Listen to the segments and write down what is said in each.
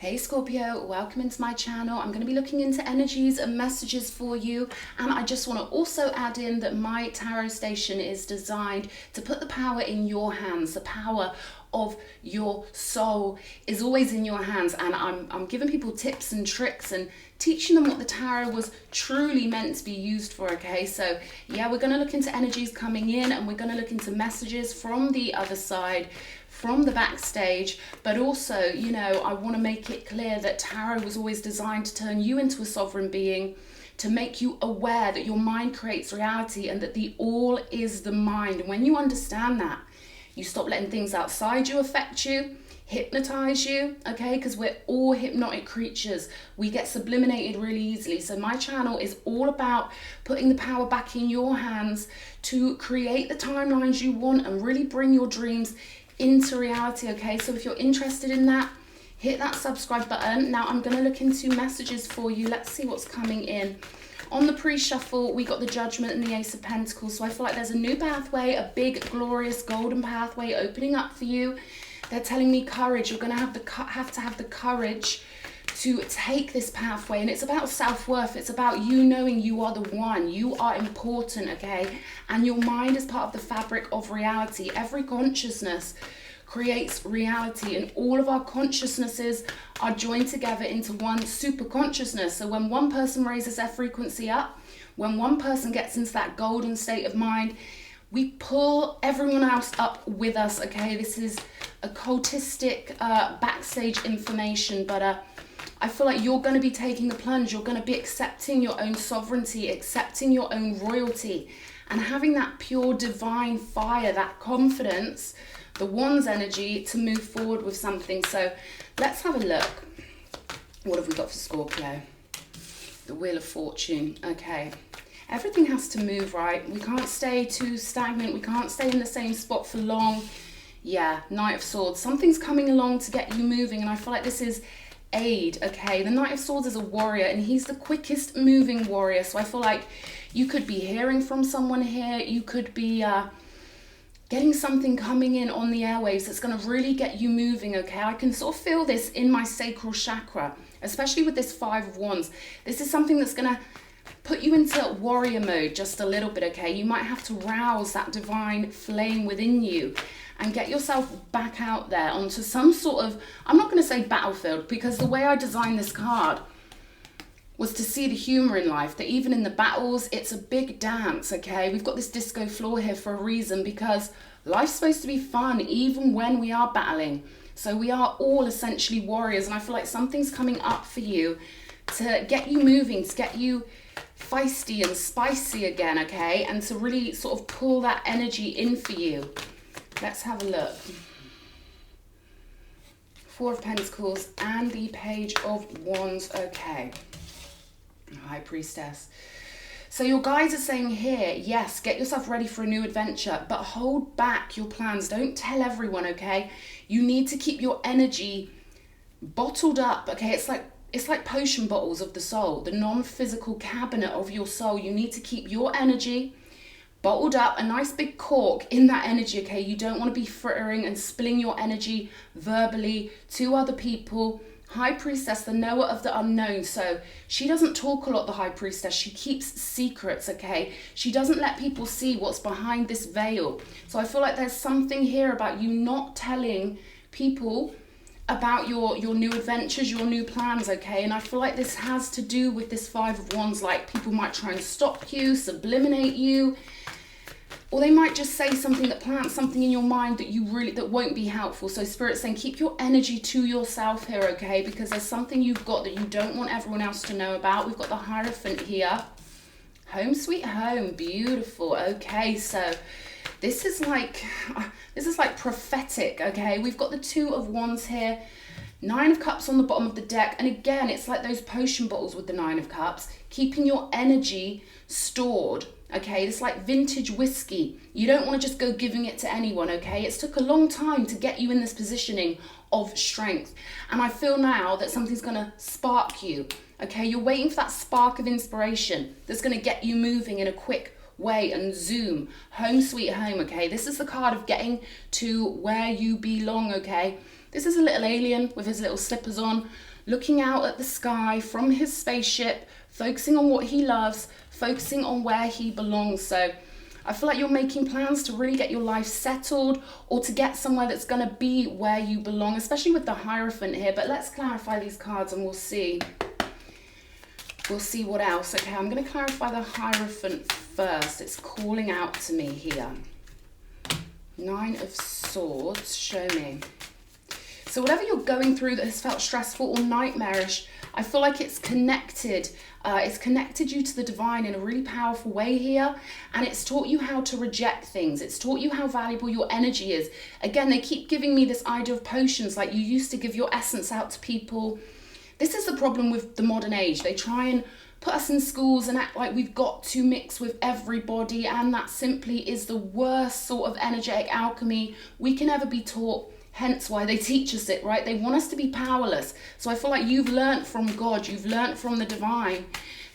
Hey Scorpio, welcome into my channel. I'm going to be looking into energies and messages for you, and I just want to also add in that my tarot station is designed to put the power in your hands. The power of your soul is always in your hands, and I'm giving people tips and tricks and teaching them what the tarot was truly meant to be used for. Okay, so yeah, we're going to look into energies coming in, and we're going to look into messages from the other side, from the backstage. But also, you know, I want to make it clear that tarot was always designed to turn you into a sovereign being, to make you aware that your mind creates reality and that the all is the mind. And when you understand that, you stop letting things outside you affect you, hypnotize you, okay? Because we're all hypnotic creatures. We get subliminated really easily. So my channel is all about putting the power back in your hands to create the timelines you want and really bring your dreams into reality. Okay, so if you're interested in that, hit that subscribe button. Now I'm going to look into messages for you. Let's see what's coming in. On the pre-shuffle, we got the Judgment and the Ace of Pentacles. So I feel like there's a new pathway, a big, glorious, golden pathway opening up for you. They're telling me courage. You're going to have to have the courage to take this pathway, and it's about self-worth. It's about you knowing you are the one, you are important, okay? And your mind is part of the fabric of reality. Every consciousness creates reality, and all of our consciousnesses are joined together into one super consciousness. So when one person raises their frequency up, when one person gets into that golden state of mind, we pull everyone else up with us, okay? This is occultistic backstage information, but I feel like you're going to be taking the plunge. You're going to be accepting your own sovereignty, accepting your own royalty, and having that pure divine fire, that confidence, the Wands energy to move forward with something. So let's have a look. What have we got for Scorpio? The Wheel of Fortune. Okay. Everything has to move, right? We can't stay too stagnant. We can't stay in the same spot for long. Yeah, Knight of Swords. Something's coming along to get you moving, and I feel like this is aid, okay? The Knight of Swords is a warrior, and he's the quickest moving warrior. So I feel like you could be hearing from someone here. You could be getting something coming in on the airwaves that's going to really get you moving, okay? I can sort of feel this in my sacral chakra, especially with this Five of Wands. This is something that's going to put you into warrior mode just a little bit, okay? You might have to rouse that divine flame within you and get yourself back out there onto some sort of, I'm not going to say battlefield, because the way I designed this card was to see the humor in life, that even in the battles, it's a big dance, okay? We've got this disco floor here for a reason, because life's supposed to be fun even when we are battling. So we are all essentially warriors, and I feel like something's coming up for you to get you moving, to get you feisty and spicy again, okay? And to really sort of pull that energy in for you. Let's have a look. Four of Pentacles and the Page of Wands. Okay. High Priestess. So your guides are saying here, yes, get yourself ready for a new adventure, but hold back your plans. Don't tell everyone, okay? You need to keep your energy bottled up, okay? It's like potion bottles of the soul, the non-physical cabinet of your soul. You need to keep your energy bottled up, a nice big cork in that energy, okay? You don't want to be frittering and spilling your energy verbally to other people. High Priestess, the knower of the unknown. So she doesn't talk a lot, the High Priestess. She keeps secrets, okay? She doesn't let people see what's behind this veil. So I feel like there's something here about you not telling people about your new adventures, your new plans, okay? And I feel like this has to do with this Five of Wands. Like, people might try and stop you, subliminate you, or they might just say something that plants something in your mind that won't be helpful. So Spirit's saying keep your energy to yourself here, okay? Because there's something you've got that you don't want everyone else to know about. We've got the Hierophant here. Home sweet home, beautiful. Okay, so this is like prophetic, okay? We've got the Two of Wands here, Nine of Cups on the bottom of the deck, and again, it's like those potion bottles with the Nine of Cups, keeping your energy stored, okay? It's like vintage whiskey. You don't want to just go giving it to anyone, okay? It's took a long time to get you in this positioning of strength, and I feel now that something's going to spark you, okay? You're waiting for that spark of inspiration that's going to get you moving in a quick way, and zoom, home sweet home, okay? This is the card of getting to where you belong, okay? This is a little alien with his little slippers on, looking out at the sky from his spaceship, focusing on what he loves, focusing on where he belongs. So I feel like you're making plans to really get your life settled, or to get somewhere that's going to be where you belong, especially with the Hierophant here. But let's clarify these cards and we'll see. We'll see what else. Okay, I'm going to clarify the Hierophant first. It's calling out to me here. 9 of Swords, show me. So whatever you're going through that has felt stressful or nightmarish, I feel like it's connected. It's connected you to the divine in a really powerful way here. And it's taught you how to reject things. It's taught you how valuable your energy is. Again, they keep giving me this idea of potions, like you used to give your essence out to people. This is the problem with the modern age. They try and put us in schools and act like we've got to mix with everybody. And that simply is the worst sort of energetic alchemy we can ever be taught. Hence why they teach us it, right? They want us to be powerless. So I feel like you've learned from God, you've learned from the divine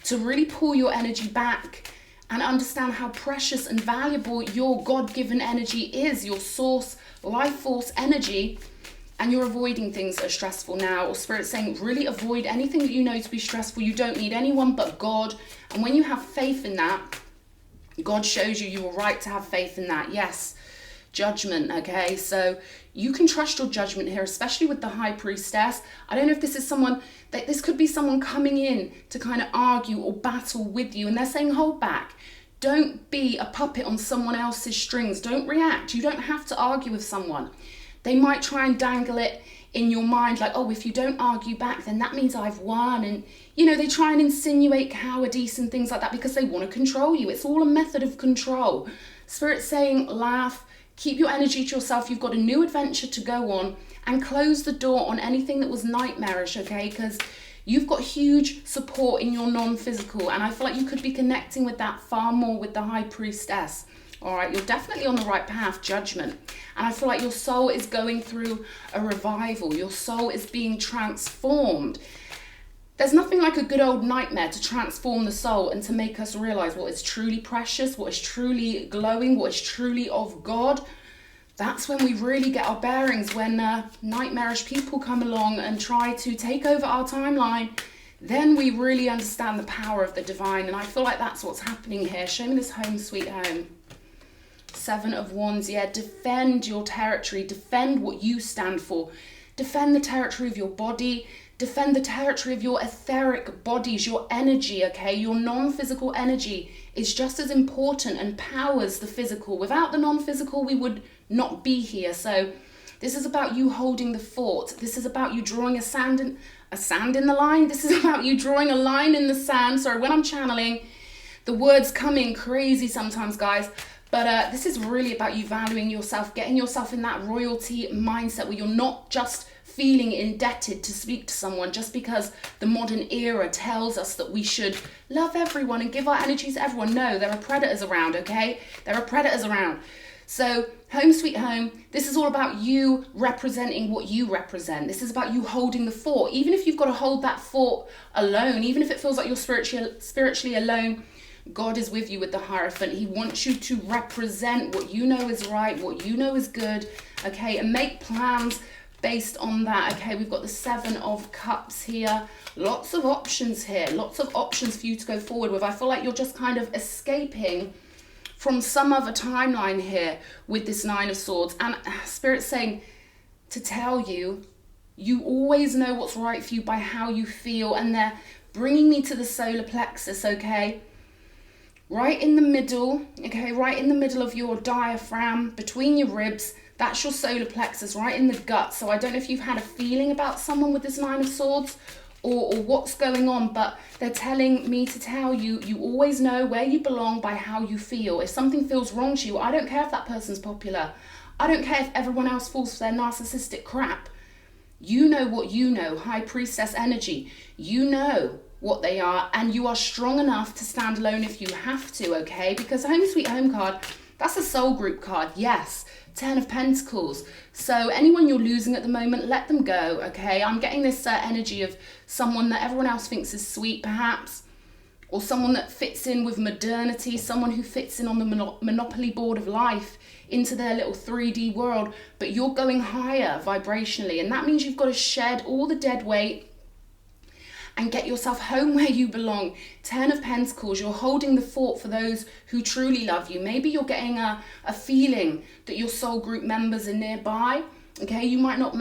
to really pull your energy back and understand how precious and valuable your God-given energy is, your source, life force energy. And you're avoiding things that are stressful now, or Spirit's saying really avoid anything that you know to be stressful. You don't need anyone but God. And when you have faith in that, God shows you you are right to have faith in that. Yes, judgment, okay? So you can trust your judgment here, especially with the High Priestess. I don't know if this is someone, that this could be someone coming in to kind of argue or battle with you, and they're saying hold back. Don't be a puppet on someone else's strings. Don't react. You don't have to argue with someone. They might try and dangle it in your mind like, oh, if you don't argue back, then that means I've won. And, you know, they try and insinuate cowardice and things like that because they want to control you. It's all a method of control. Spirit's saying, laugh, keep your energy to yourself. You've got a new adventure to go on, and close the door on anything that was nightmarish, okay? Because you've got huge support in your non-physical. And I feel like you could be connecting with that far more with the High Priestess. All right, you're definitely on the right path, judgment. And I feel like your soul is going through a revival. Your soul is being transformed. There's nothing like a good old nightmare to transform the soul and to make us realize what is truly precious, what is truly glowing, what is truly of God. That's when we really get our bearings, when nightmarish people come along and try to take over our timeline. Then we really understand the power of the divine. And I feel like that's what's happening here. Show me this home sweet home. 7 of Wands, yeah, defend your territory, defend what you stand for, defend the territory of your body, defend the territory of your etheric bodies, your energy, okay? Your non-physical energy is just as important and powers the physical. Without the non-physical, we would not be here. So this is about you holding the fort. This is about you drawing a sand in the line. This is about you drawing a line in the sand. Sorry, when I'm channeling, the words come in crazy sometimes, guys. But this is really about you valuing yourself, getting yourself in that royalty mindset where you're not just feeling indebted to speak to someone just because the modern era tells us that we should love everyone and give our energy to everyone. No, there are predators around, okay? There are predators around. So home sweet home, this is all about you representing what you represent. This is about you holding the fort. Even if you've got to hold that fort alone, even if it feels like you're spiritually alone, God is with you with the Hierophant. He wants you to represent what you know is right, what you know is good, okay, and make plans based on that, okay? We've got the 7 of Cups here. Lots of options here, lots of options for you to go forward with. I feel like you're just kind of escaping from some other timeline here with this 9 of Swords. And Spirit's saying to tell you, you always know what's right for you by how you feel. And they're bringing me to the solar plexus, okay? Right in the middle, okay, right in the middle of your diaphragm, between your ribs, that's your solar plexus, right in the gut. So I don't know if you've had a feeling about someone with this 9 of Swords or what's going on, but they're telling me to tell you, you always know where you belong by how you feel. If something feels wrong to you, I don't care if that person's popular. I don't care if everyone else falls for their narcissistic crap. You know what you know, High Priestess energy. You know what they are, and you are strong enough to stand alone if you have to, okay? Because Home Sweet Home card, that's a soul group card, yes. 10 of Pentacles. So anyone you're losing at the moment, let them go, okay? I'm getting this energy of someone that everyone else thinks is sweet, perhaps, or someone that fits in with modernity, someone who fits in on the Monopoly board of life into their little 3D world, but you're going higher vibrationally, and that means you've got to shed all the dead weight, and get yourself home where you belong. 10 of Pentacles, you're holding the fort for those who truly love you. Maybe you're getting a feeling that your soul group members are nearby. Okay, you might not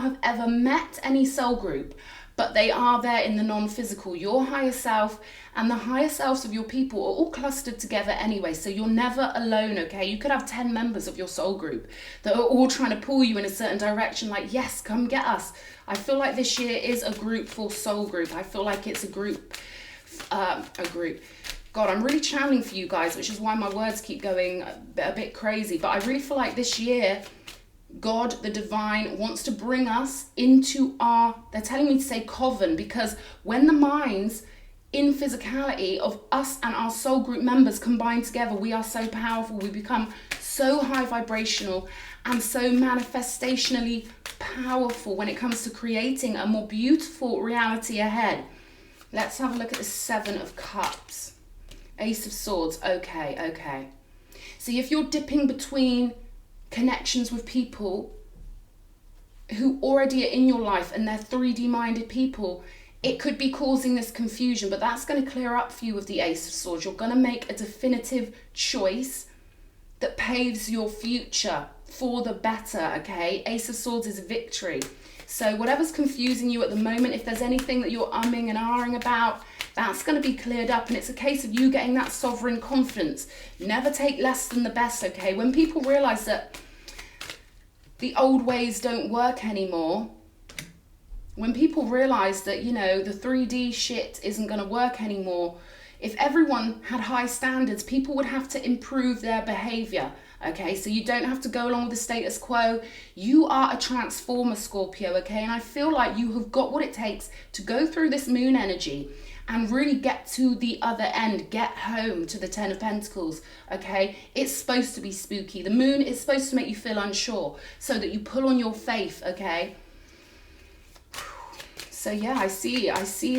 have ever met any soul group, but they are there in the non-physical. Your higher self and the higher selves of your people are all clustered together anyway, so you're never alone, okay? You could have 10 members of your soul group that are all trying to pull you in a certain direction, like, yes, come get us. I feel like this year is a group for soul group. I feel like it's a group. God, I'm really channeling for you guys, which is why my words keep going a bit crazy, but I really feel like this year, God, the divine, wants to bring us into they're telling me to say coven, because when the minds in physicality of us and our soul group members combine together, we are so powerful. We become so high vibrational and so manifestationally powerful when it comes to creating a more beautiful reality ahead. Let's have a look at the 7 of Cups. Ace of Swords. Okay. See, if you're dipping between connections with people who already are in your life and they're 3D minded people, it could be causing this confusion, but that's going to clear up for you with the Ace of Swords. You're going to make a definitive choice that paves your future for the better, okay? Ace of Swords is victory. So whatever's confusing you at the moment, if there's anything that you're umming and ahhing about, that's going to be cleared up, and it's a case of you getting that sovereign confidence. Never take less than the best, okay? When people realize that the old ways don't work anymore, when people realize that, you know, the 3D shit isn't going to work anymore, if everyone had high standards, people would have to improve their behavior. Okay, so you don't have to go along with the status quo. You are a transformer, Scorpio, okay? And I feel like you have got what it takes to go through this moon energy and really get to the other end, get home to the 10 of Pentacles, okay? It's supposed to be spooky. The moon is supposed to make you feel unsure so that you pull on your faith, okay? So yeah, I see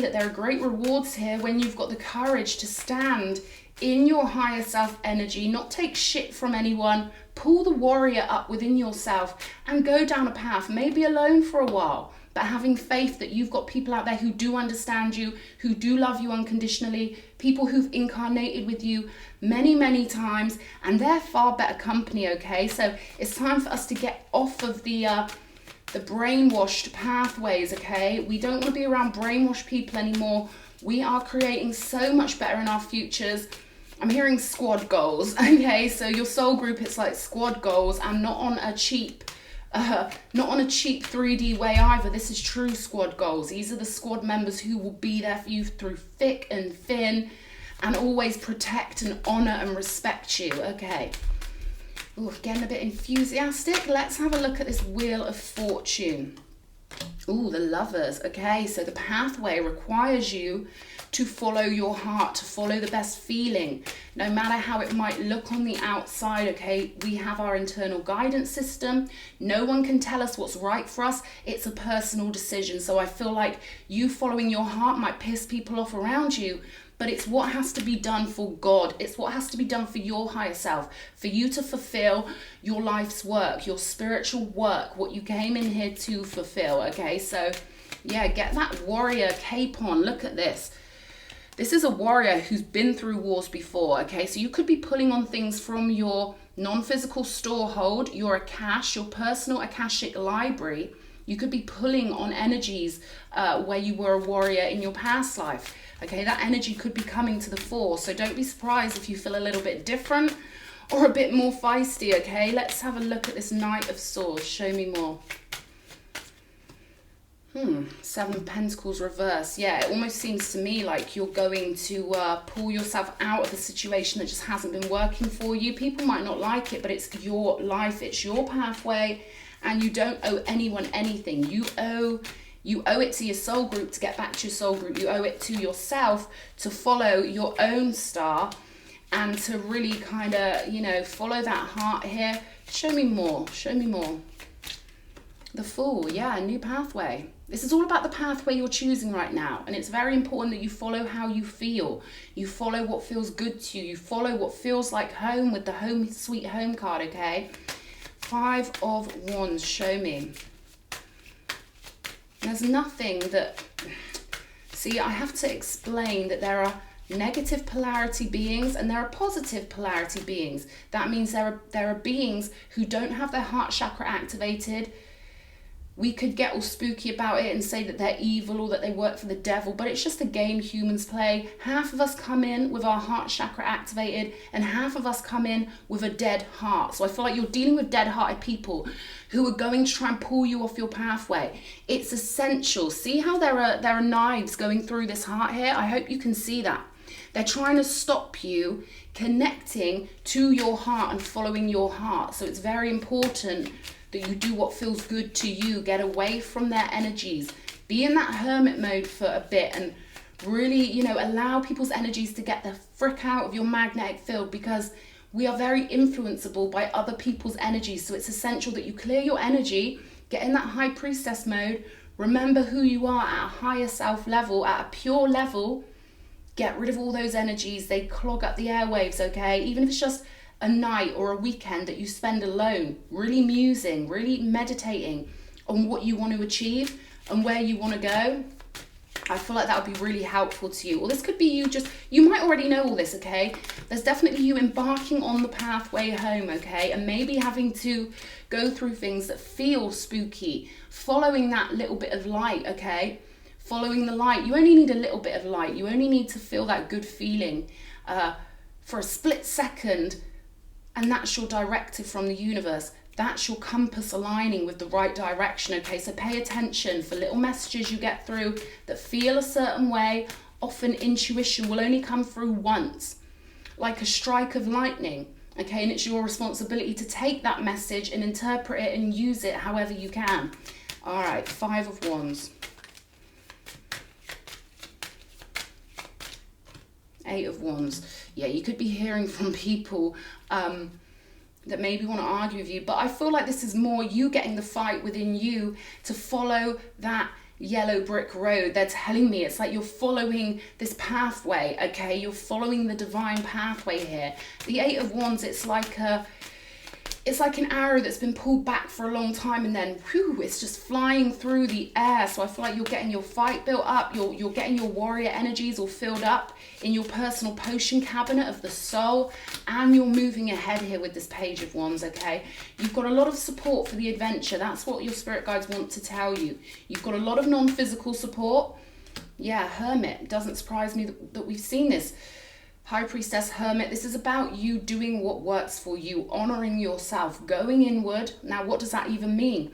that there are great rewards here when you've got the courage to stand in your higher self energy, not take shit from anyone, pull the warrior up within yourself and go down a path, maybe alone for a while, but having faith that you've got people out there who do understand you, who do love you unconditionally, people who've incarnated with you many, many times, and they're far better company, okay? So it's time for us to get off of the brainwashed pathways, okay? We don't want to be around brainwashed people anymore. We are creating so much better in our futures. I'm hearing squad goals, okay? So your soul group, it's like squad goals, and not on a cheap 3D way either. This is true squad goals. These are the squad members who will be there for you through thick and thin and always protect and honor and respect you, okay? Ooh, getting a bit enthusiastic. Let's have a look at this Wheel of Fortune. Ooh, the Lovers. Okay, so the pathway requires you to follow your heart, to follow the best feeling, no matter how it might look on the outside, okay? We have our internal guidance system. No one can tell us what's right for us. It's a personal decision. So I feel like you following your heart might piss people off around you, but it's what has to be done for God. It's what has to be done for your higher self, for you to fulfill your life's work, your spiritual work, what you came in here to fulfill, okay? So yeah, get that warrior cape on. Look at this. This is a warrior who's been through wars before, okay? So you could be pulling on things from your non-physical storehold, your Akash, your personal Akashic library. You could be pulling on energies where you were a warrior in your past life. Okay, that energy could be coming to the fore. So don't be surprised if you feel a little bit different or a bit more feisty, okay? Let's have a look at this Knight of Swords. Show me more. 7 of Pentacles reverse. Yeah, it almost seems to me like you're going to pull yourself out of a situation that just hasn't been working for you. People might not like it, but it's your life, it's your pathway, and you don't owe anyone anything. You owe it to your soul group to get back to your soul group. You owe it to yourself to follow your own star and to really kind of, you know, follow that heart here. Show me more. Show me more. The Fool. Yeah, a new pathway. This is all about the pathway you're choosing right now. And it's very important that you follow how you feel. You follow what feels good to you. You follow what feels like home with the Home Sweet Home card, okay? 5 of Wands. Show me. There's nothing that See, I have to explain that there are negative polarity beings and there are positive polarity beings. That means there are beings who don't have their heart chakra activated. We could get all spooky about it and say that they're evil or that they work for the devil, but it's just a game humans play. Half of us come in with our heart chakra activated and half of us come in with a dead heart. So I feel like you're dealing with dead-hearted people who are going to try and pull you off your pathway. It's essential. See how there are knives going through this heart here? I hope you can see that. They're trying to stop you connecting to your heart and following your heart. So it's very important that you do what feels good to you. Get away from their energies. Be in that hermit mode for a bit and really, you know, allow people's energies to get the frick out of your magnetic field, because we are very influenceable by other people's energies. So it's essential that you clear your energy, get in that high priestess mode, remember who you are at a higher self level, at a pure level. Get rid of all those energies. They clog up the airwaves, okay? Even if it's just a night or a weekend that you spend alone, really musing, really meditating on what you want to achieve and where you want to go. I feel like that would be really helpful to you. Or this could be you might already know all this, okay? There's definitely you embarking on the pathway home, okay? And maybe having to go through things that feel spooky, following that little bit of light, okay? Following the light. You only need a little bit of light. You only need to feel that good feeling for a split second, and that's your directive from the universe. That's your compass aligning with the right direction, okay? So pay attention for little messages you get through that feel a certain way. Often intuition will only come through once, like a strike of lightning, okay? And it's your responsibility to take that message and interpret it and use it however you can. All right, 5 of Wands. 8 of Wands. Yeah, you could be hearing from people that maybe want to argue with you, but I feel like this is more you getting the fight within you to follow that yellow brick road. They're telling me it's like you're following this pathway, okay? You're following the divine pathway here. The 8 of Wands, it's like an arrow that's been pulled back for a long time, and then whew, it's just flying through the air. So I feel like you're getting your fight built up, you're getting your warrior energies all filled up in your personal potion cabinet of the soul, and you're moving ahead here with this Page of Wands, okay? You've got a lot of support for the adventure. That's what your spirit guides want to tell you. You've got a lot of non-physical support. Yeah, Hermit. Doesn't surprise me that we've seen this. High Priestess, Hermit, this is about you doing what works for you, honoring yourself, going inward. Now, what does that even mean?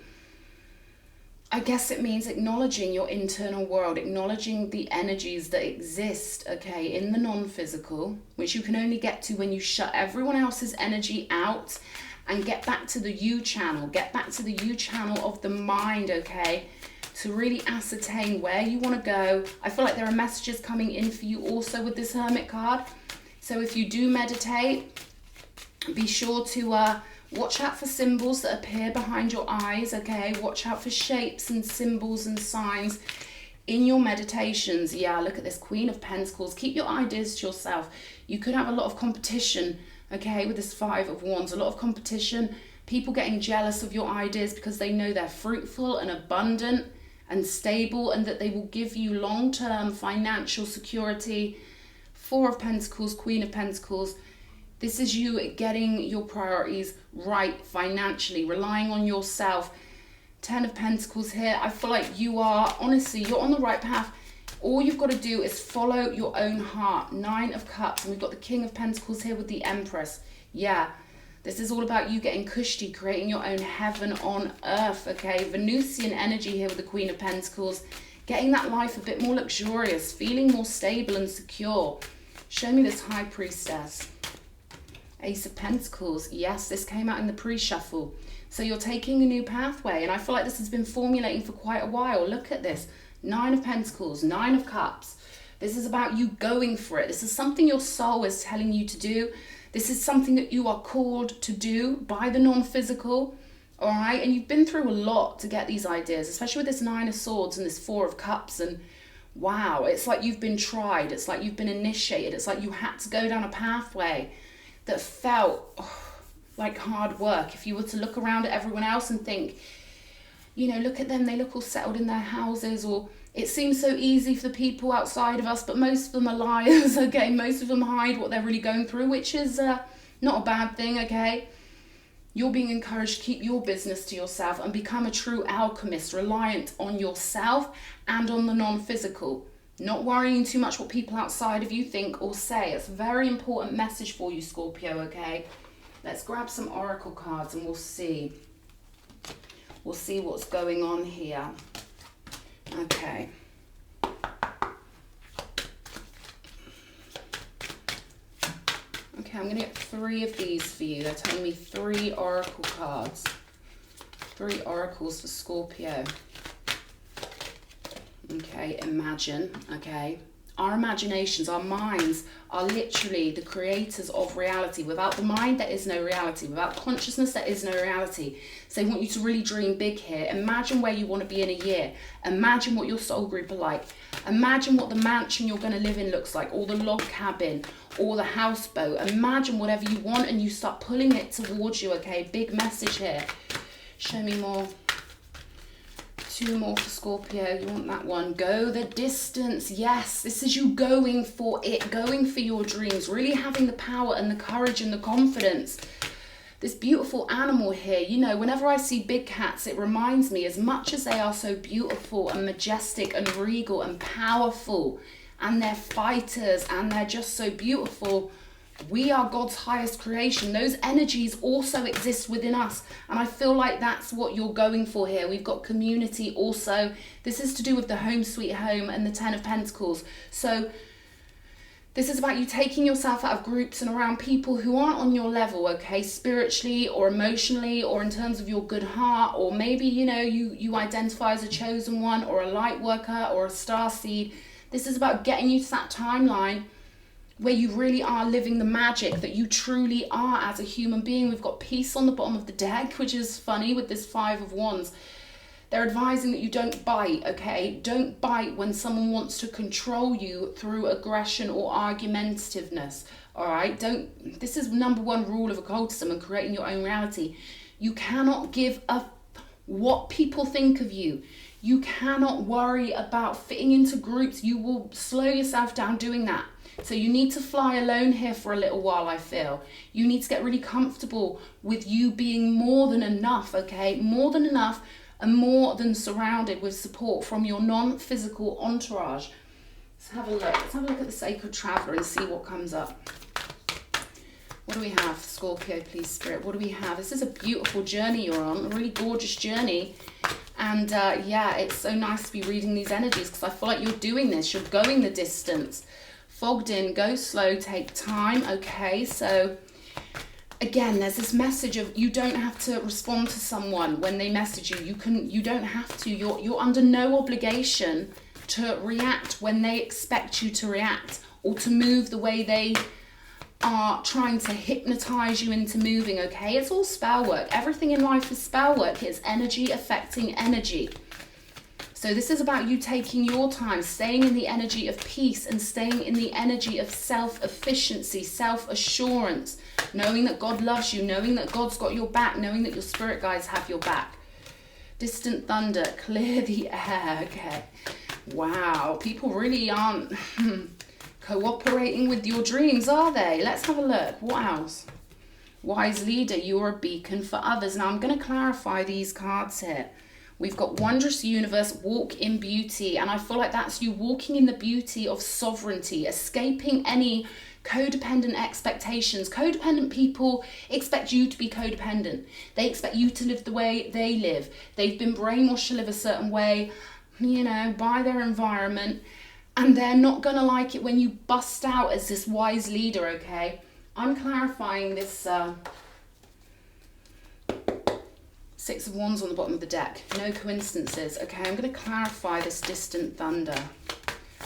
I guess it means acknowledging your internal world, acknowledging the energies that exist, okay, in the non-physical, which you can only get to when you shut everyone else's energy out and get back to the you channel, get back to the you channel of the mind, okay, to really ascertain where you want to go. I feel like there are messages coming in for you also with this Hermit card. So if you do meditate, be sure to watch out for symbols that appear behind your eyes, okay? Watch out for shapes and symbols and signs in your meditations. Yeah, look at this Queen of Pentacles. Keep your ideas to yourself. You could have a lot of competition, okay, with this 5 of Wands. A lot of competition, people getting jealous of your ideas because they know they're fruitful and abundant and stable and that they will give you long-term financial security. 4 of Pentacles, Queen of Pentacles. This is you getting your priorities right financially, relying on yourself. 10 of Pentacles here. I feel like you are, honestly, you're on the right path. All you've got to do is follow your own heart. 9 of Cups. And we've got the King of Pentacles here with the Empress. Yeah, this is all about you getting cushy, creating your own heaven on earth, okay? Venusian energy here with the Queen of Pentacles. Getting that life a bit more luxurious, feeling more stable and secure. Show me this High Priestess. Ace of Pentacles. Yes, this came out in the pre-shuffle. So you're taking a new pathway, and I feel like this has been formulating for quite a while. Look at this. 9 of Pentacles, 9 of Cups. This is about you going for it. This is something your soul is telling you to do. This is something that you are called to do by the non-physical, all right? And you've been through a lot to get these ideas, especially with this 9 of Swords and this 4 of Cups. And wow, it's like you've been tried. It's like you've been initiated. It's like you had to go down a pathway that felt like hard work. If you were to look around at everyone else and think, you know, look at them, they look all settled in their houses, or It seems so easy for the people outside of us, but most of them are liars, okay? Most of them hide what they're really going through, which is not a bad thing, okay? You're being encouraged to keep your business to yourself and become a true alchemist, reliant on yourself and on the non-physical. Not worrying too much what people outside of you think or say. It's a very important message for you, Scorpio, okay? Let's grab some oracle cards and we'll see. We'll see what's going on here. Okay. Okay, I'm going to get 3 of these for you. They're telling me 3 oracle cards. 3 oracles for Scorpio. Okay, imagine, okay. Our imaginations, our minds are literally the creators of reality. Without the mind, there is no reality. Without consciousness, there is no reality. So they want you to really dream big here. Imagine where you want to be in a year. Imagine what your soul group are like. Imagine what the mansion you're going to live in looks like, or the log cabin, or the houseboat. Imagine whatever you want and you start pulling it towards you, okay? Big message here. Show me more. 2 more for Scorpio. You want that one. Go the distance. Yes, this is you going for it, going for your dreams, really having the power and the courage and the confidence. This beautiful animal here, you know, whenever I see big cats, it reminds me, as much as they are so beautiful and majestic and regal and powerful, and they're fighters and they're just so beautiful, we are God's highest creation. Those energies also exist within us. And I feel like that's what you're going for here. We've got community also. This is to do with the home sweet home and the 10 of Pentacles. So this is about you taking yourself out of groups and around people who aren't on your level, okay? Spiritually or emotionally or in terms of your good heart. Or maybe, you know, you identify as a chosen one or a light worker or a star seed. This is about getting you to that timeline where you really are living the magic that you truly are as a human being. We've got peace on the bottom of the deck, which is funny with this 5 of Wands. They're advising that you don't bite, okay? Don't bite when someone wants to control you through aggression or argumentativeness, all right? This is number 1 rule of occultism and creating your own reality. You cannot give a what people think of you. You cannot worry about fitting into groups. You will slow yourself down doing that. So you need to fly alone here for a little while, I feel. You need to get really comfortable with you being more than enough, okay? More than enough and more than surrounded with support from your non-physical entourage. Let's have a look. Let's have a look at the Sacred Traveler and see what comes up. What do we have, Scorpio, please, Spirit? What do we have? This is a beautiful journey you're on, a really gorgeous journey. And yeah, it's so nice to be reading these energies because I feel like you're doing this. You're going the distance. Fogged in, go slow, take time. Okay, so again, there's this message of you don't have to respond to someone when they message you. You don't have to. You're under no obligation to react when they expect you to react or to move the way they are trying to hypnotize you into moving, okay? It's all spell work. Everything in life is spell work. It's energy affecting energy. So this is about you taking your time, staying in the energy of peace and staying in the energy of self-efficiency, self-assurance, knowing that God loves you, knowing that God's got your back, knowing that your spirit guides have your back. Distant thunder, clear the air, okay. Wow, people really aren't cooperating with your dreams, are they? Let's have a look. What else? Wise leader, you're a beacon for others. Now I'm going to clarify these cards here. We've got wondrous universe, walk in beauty. And I feel like that's you walking in the beauty of sovereignty, escaping any codependent expectations. Codependent people expect you to be codependent. They expect you to live the way they live. They've been brainwashed to live a certain way, you know, by their environment. And they're not going to like it when you bust out as this wise leader, okay? I'm clarifying this 6 of Wands on the bottom of the deck. No coincidences. Okay, I'm going to clarify this distant thunder.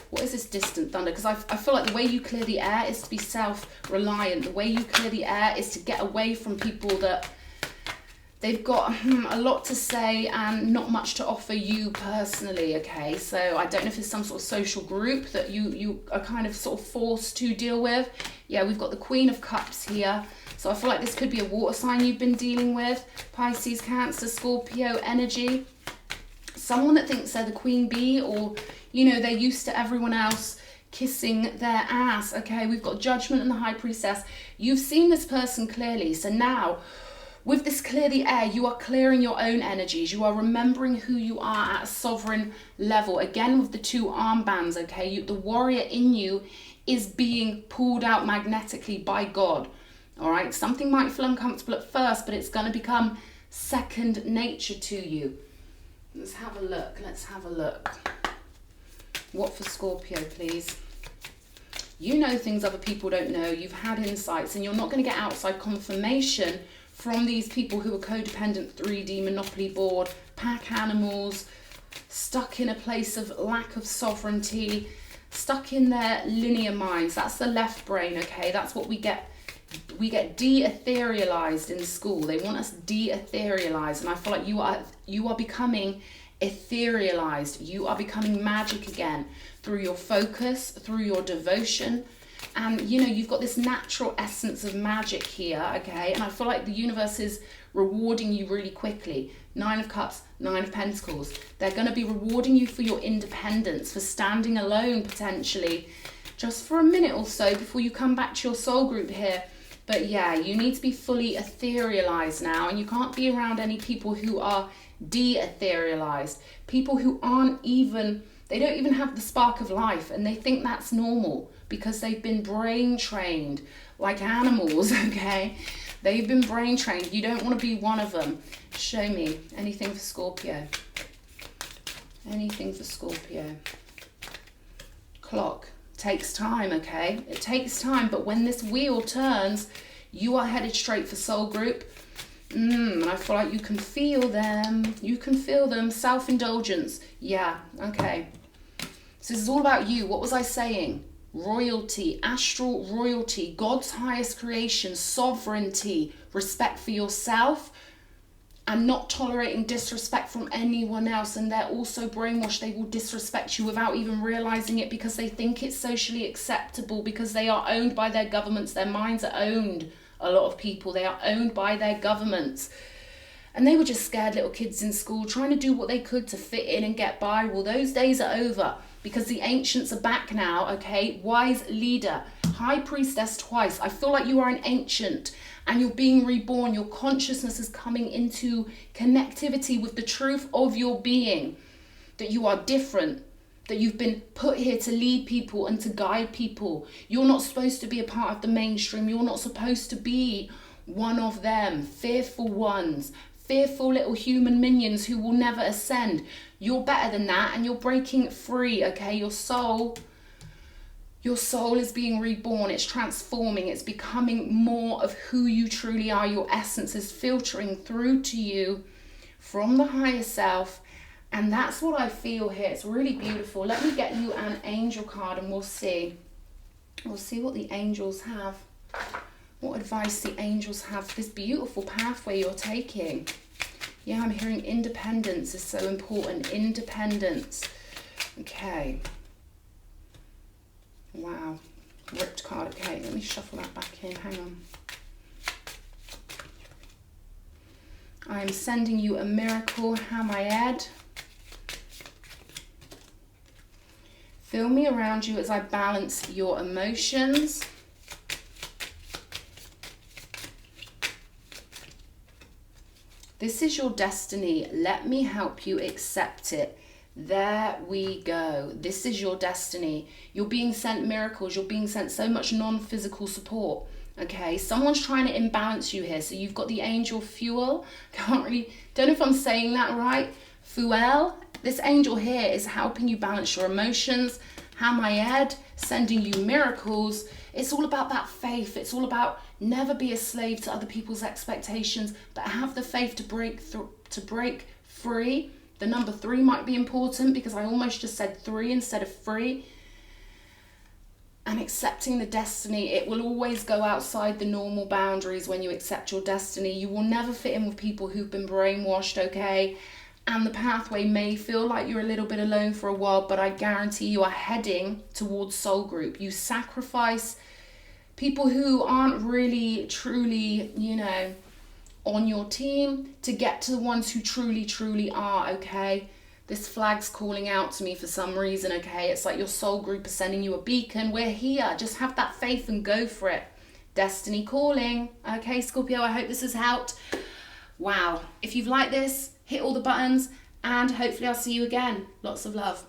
What is this distant thunder? Because I feel like the way you clear the air is to be self-reliant. The way you clear the air is to get away from people that they've got a lot to say and not much to offer you personally, okay? So I don't know if it's some sort of social group that you are kind of sort of forced to deal with. Yeah, we've got the Queen of Cups here. So I feel like this could be a water sign you've been dealing with. Pisces, Cancer, Scorpio energy. someone that thinks they're the queen bee, or, you know, they're used to everyone else kissing their ass. Okay, we've got Judgment and the High Priestess. You've seen this person clearly. So now, with this clear the air, you are clearing your own energies. You are remembering who you are at a sovereign level. Again, with the 2 armbands, okay, the warrior in you is being pulled out magnetically by God. All right, something might feel uncomfortable at first, but it's going to become second nature to you. Let's have a look. Let's have a look. What for Scorpio, please? You know things other people don't know. You've had insights, and you're not going to get outside confirmation from these people who are codependent, 3D, monopoly board, pack animals, stuck in a place of lack of sovereignty, stuck in their linear minds. That's the left brain, okay? That's what we get. We get de-etherealized in school. They want us de-etherealized, and I feel like you are becoming etherealized. You are becoming magic again through your focus, through your devotion. And you know, you've got this natural essence of magic here, okay? And I feel like the universe is rewarding you really quickly. 9 of Cups, 9 of Pentacles. They're going to be rewarding you for your independence, for standing alone potentially, just for a minute or so before you come back to your soul group here. But yeah, you need to be fully etherealized now, and you can't be around any people who are de-etherealized. People who aren't even, they don't even have the spark of life, and they think that's normal because they've been brain trained like animals, okay? They've been brain trained. You don't want to be one of them. Show me anything for Scorpio. Anything for Scorpio. Clock. Takes time, okay? It takes time, but when this wheel turns, you are headed straight for soul group. And I feel like you can feel them. You can feel them. Self-indulgence. Yeah, okay. So this is all about you. What was I saying? Royalty, astral royalty, God's highest creation, sovereignty, respect for yourself, and not tolerating disrespect from anyone else. And they're also brainwashed. They will disrespect you without even realizing it because they think it's socially acceptable, because they are owned by their governments. Their minds are owned. A lot of people, they are owned by their governments. And they were just scared little kids in school trying to do what they could to fit in and get by. Well, those days are over because the ancients are back now, okay? Wise leader, high priestess twice. I feel like you are an ancient and you're being reborn. Your consciousness is coming into connectivity with the truth of your being, that you are different, that you've been put here to lead people and to guide people. You're not supposed to be a part of the mainstream. You're not supposed to be one of them, fearful ones, fearful little human minions who will never ascend. You're better than that, and you're breaking free, okay? Your soul is being reborn. It's transforming. It's becoming more of who you truly are. Your essence is filtering through to you from the higher self. And that's what I feel here. It's really beautiful. Let me get you an angel card and we'll see. We'll see what the angels have. What advice the angels have for this beautiful pathway you're taking. Yeah, I'm hearing independence is so important. Independence. Okay. Wow. Ripped card. Okay, let me shuffle that back in. Hang on. I am sending you a miracle, Hamayed. Feel me around you as I balance your emotions. This is your destiny. Let me help you accept it. There we go. This is your destiny. You're being sent miracles. You're being sent so much non-physical support. Okay, someone's trying to imbalance you here. So you've got the angel Fuel. Don't know if I'm saying that right. Fuel. This angel here is helping you balance your emotions. Hamayed, sending you miracles. It's all about that faith. It's all about never be a slave to other people's expectations, but have the faith to break free. The number 3 might be important because I almost just said 3 instead of free. And accepting the destiny, it will always go outside the normal boundaries when you accept your destiny. You will never fit in with people who've been brainwashed, okay? And the pathway may feel like you're a little bit alone for a while, but I guarantee you are heading towards soul group. You sacrifice people who aren't really, truly, on your team to get to the ones who truly, truly are, okay? This flag's calling out to me for some reason, okay? It's like your soul group is sending you a beacon. We're here. Just have that faith and go for it. Destiny calling. Okay, Scorpio, I hope this has helped. Wow. If you've liked this, hit all the buttons, and hopefully I'll see you again. Lots of love.